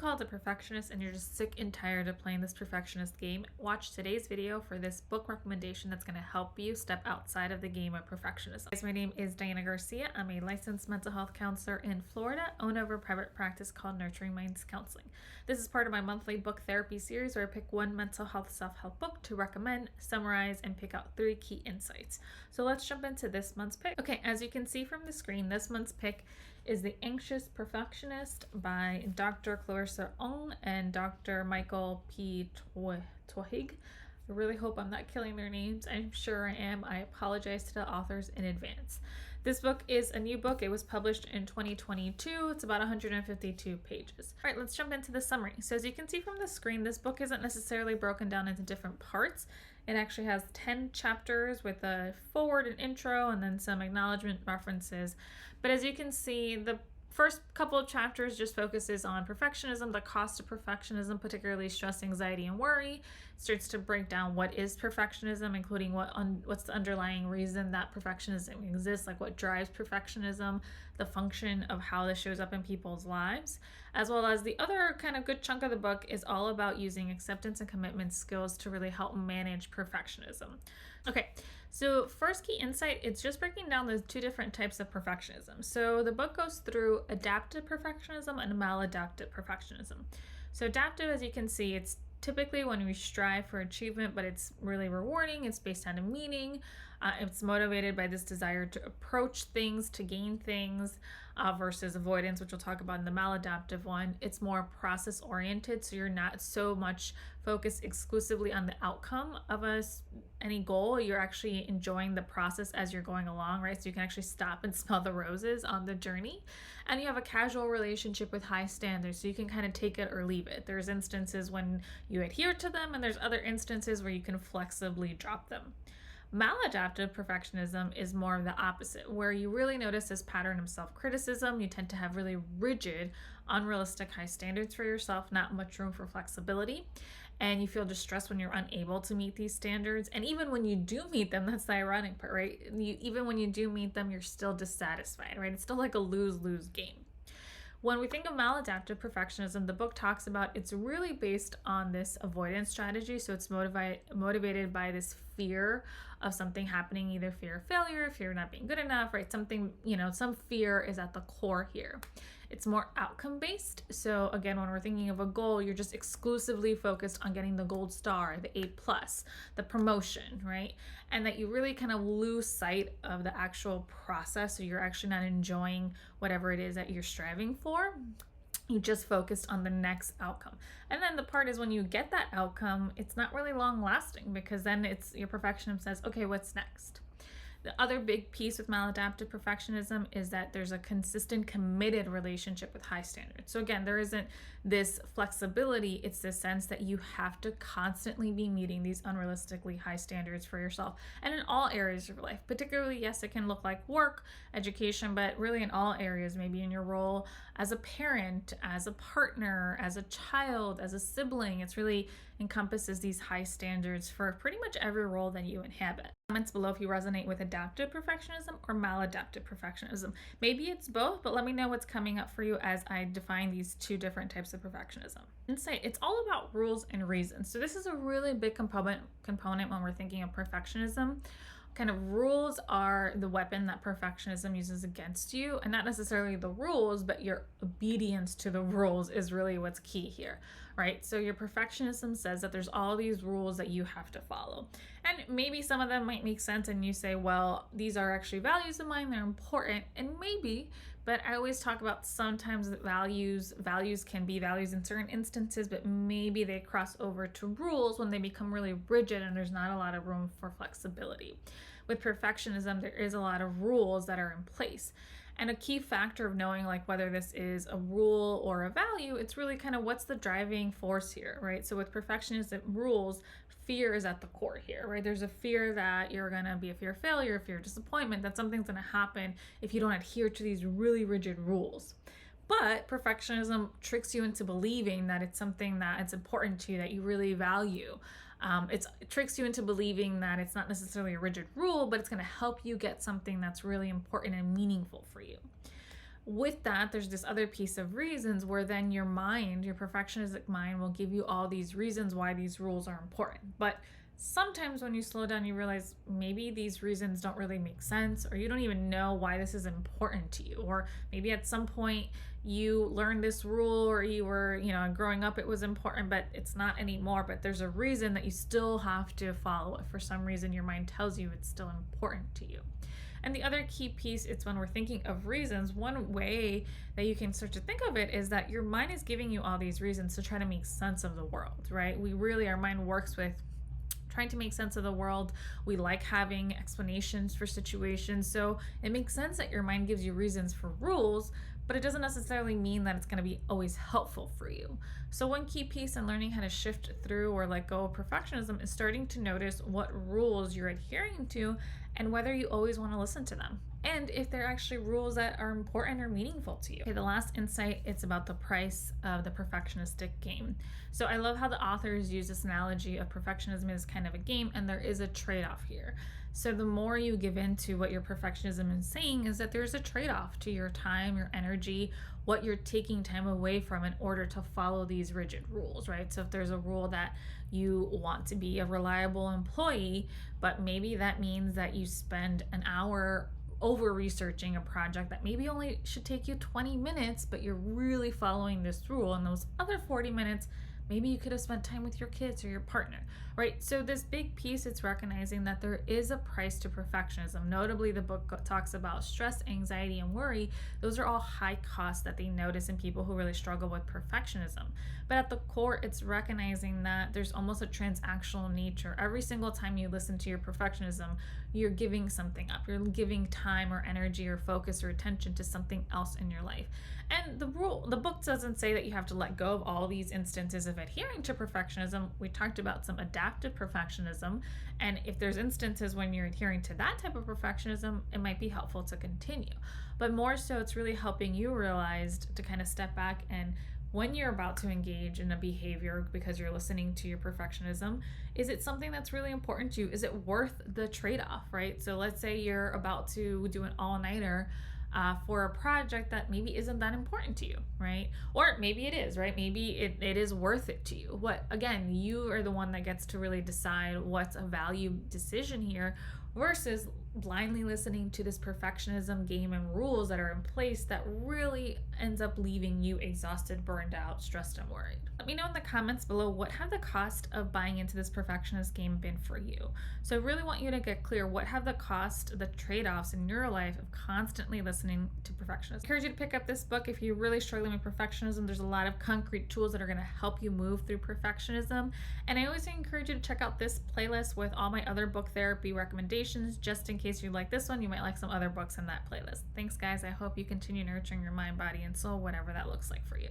called a perfectionist and you're just sick and tired of playing this perfectionist game, watch today's video for this book recommendation that's going to help you step outside of the game of perfectionism. Guys, my name is Diana Garcia. I'm a licensed mental health counselor in Florida, own over a private practice called Nurturing Minds Counseling. This is part of my monthly book therapy series where I pick one mental health self-help book to recommend, summarize, and pick out 3 key insights. So let's jump into this month's pick. Okay, as you can see from the screen, this month's pick is The Anxious Perfectionist by Dr. Clarissa W and Dr. Michael P. Twohig. I really hope I'm not killing their names. I'm sure I am. I apologize to the authors in advance. This book is a new book. It was published in 2022. It's about 152 pages. All right, let's jump into the summary. So as you can see from the screen, this book isn't necessarily broken down into different parts. It actually has 10 chapters with a forward and intro and then some acknowledgement references. But as you can see, the first couple of chapters just focuses on perfectionism, the cost of perfectionism, particularly stress, anxiety, and worry. It starts to break down what is perfectionism, including what's the underlying reason that perfectionism exists, like what drives perfectionism, the function of how this shows up in people's lives, as well as the other kind of good chunk of the book is all about using acceptance and commitment skills to really help manage perfectionism. Okay, so first key insight, it's just breaking down the 2 different types of perfectionism. So the book goes through adaptive perfectionism and maladaptive perfectionism. So adaptive, as you can see, it's typically when we strive for achievement, but it's really rewarding. It's based on a meaning. It's motivated by this desire to approach things, to gain things, versus avoidance, which we'll talk about in the maladaptive one. It's more process oriented, so you're not so much focused exclusively on the outcome of any goal. You're actually enjoying the process as you're going along, right? So you can actually stop and smell the roses on the journey. And you have a casual relationship with high standards, so you can kind of take it or leave it. There's instances when you adhere to them, and there's other instances where you can flexibly drop them. Maladaptive perfectionism is more of the opposite, where you really notice this pattern of self-criticism. You tend to have really rigid, unrealistic high standards for yourself, not much room for flexibility, and you feel distressed when you're unable to meet these standards. And even when you do meet them, that's the ironic part, right? Even when you do meet them, you're still dissatisfied, right? It's still like a lose-lose game. When we think of maladaptive perfectionism, the book talks about it's really based on this avoidance strategy. So it's motivated by this fear of something happening, either fear of failure, fear of not being good enough, right? Something, some fear is at the core here. It's more outcome based. So again, when we're thinking of a goal, you're just exclusively focused on getting the gold star, the A+, the promotion, right? And that you really kind of lose sight of the actual process. So you're actually not enjoying whatever it is that you're striving for. You just focused on the next outcome. And then the part is when you get that outcome, it's not really long lasting, because then your perfectionism says, okay, what's next? The other big piece with maladaptive perfectionism is that there's a consistent, committed relationship with high standards. So again, there isn't this flexibility. It's the sense that you have to constantly be meeting these unrealistically high standards for yourself, and in all areas of your life. Particularly, yes, it can look like work, education, but really in all areas, maybe in your role as a parent, as a partner, as a child, as a sibling. It's really encompasses these high standards for pretty much every role that you inhabit. Comments below if you resonate with adaptive perfectionism or maladaptive perfectionism. Maybe it's both, but let me know what's coming up for you as I define these 2 different types of perfectionism. Insight, it's all about rules and reasons. So this is a really big component when we're thinking of perfectionism. Kind of rules are the weapon that perfectionism uses against you, and not necessarily the rules, but your obedience to the rules is really what's key here, right? So your perfectionism says that there's all these rules that you have to follow, and maybe some of them might make sense, and you say, well, these are actually values of mine, they're important, and maybe, but I always talk about sometimes that values can be values in certain instances, but maybe they cross over to rules when they become really rigid and there's not a lot of room for flexibility. With perfectionism, there is a lot of rules that are in place. And a key factor of knowing like whether this is a rule or a value, it's really kind of what's the driving force here, right? So with perfectionism rules, fear is at the core here, right? There's a fear that you're going to be a fear of failure, a fear of disappointment, that something's going to happen if you don't adhere to these really rigid rules. But perfectionism tricks you into believing that it's something that it's important to you, that you really value. It tricks you into believing that it's not necessarily a rigid rule, but it's going to help you get something that's really important and meaningful for you. With that, there's this other piece of reasons where then your mind, your perfectionistic mind, will give you all these reasons why these rules are important. But sometimes when you slow down, you realize maybe these reasons don't really make sense, or you don't even know why this is important to you. Or maybe at some point you learned this rule, or you were, growing up it was important, but it's not anymore. But there's a reason that you still have to follow it. For some reason, your mind tells you it's still important to you. And the other key piece, it's when we're thinking of reasons, one way that you can start to think of it is that your mind is giving you all these reasons to try to make sense of the world, right? Our mind works with trying to make sense of the world. We like having explanations for situations. So it makes sense that your mind gives you reasons for rules, but it doesn't necessarily mean that it's going to be always helpful for you. So one key piece in learning how to shift through or let go of perfectionism is starting to notice what rules you're adhering to and whether you always want to listen to them, and if they're actually rules that are important or meaningful to you. Okay, the last insight, it's about the price of the perfectionistic game. So I love how the authors use this analogy of perfectionism as kind of a game, and there is a trade-off here. So the more you give in to what your perfectionism is saying is that there's a trade-off to your time, your energy, what you're taking time away from in order to follow these rigid rules, right? So if there's a rule that you want to be a reliable employee, but maybe that means that you spend an hour over researching a project that maybe only should take you 20 minutes, but you're really following this rule, and those other 40 minutes maybe you could have spent time with your kids or your partner, right? So this big piece, it's recognizing that there is a price to perfectionism. Notably, the book talks about stress, anxiety, and worry. Those are all high costs that they notice in people who really struggle with perfectionism. But at the core, it's recognizing that there's almost a transactional nature. Every single time you listen to your perfectionism, you're giving something up. You're giving time or energy or focus or attention to something else in your life. And the book doesn't say that you have to let go of all these instances of adhering to perfectionism. We talked about some adaptive perfectionism, and if there's instances when you're adhering to that type of perfectionism, it might be helpful to continue. But more so, it's really helping you realize to kind of step back, and when you're about to engage in a behavior because you're listening to your perfectionism, is it something that's really important to you? Is it worth the trade-off, right? So let's say you're about to do an all-nighter for a project that maybe isn't that important to you, right? Or maybe it is, right? Maybe it is worth it to you. Again, you are the one that gets to really decide what's a value decision here versus blindly listening to this perfectionism game and rules that are in place that really ends up leaving you exhausted, burned out, stressed, and worried. Let me know in the comments below, what have the cost of buying into this perfectionist game been for you? So I really want you to get clear, what have the trade-offs in your life of constantly listening to perfectionists? I encourage you to pick up this book if you're really struggling with perfectionism. There's a lot of concrete tools that are going to help you move through perfectionism. And I always encourage you to check out this playlist with all my other book therapy recommendations, just in case you like this one, you might like some other books in that playlist. Thanks, guys. I hope you continue nurturing your mind, body, and soul, whatever that looks like for you.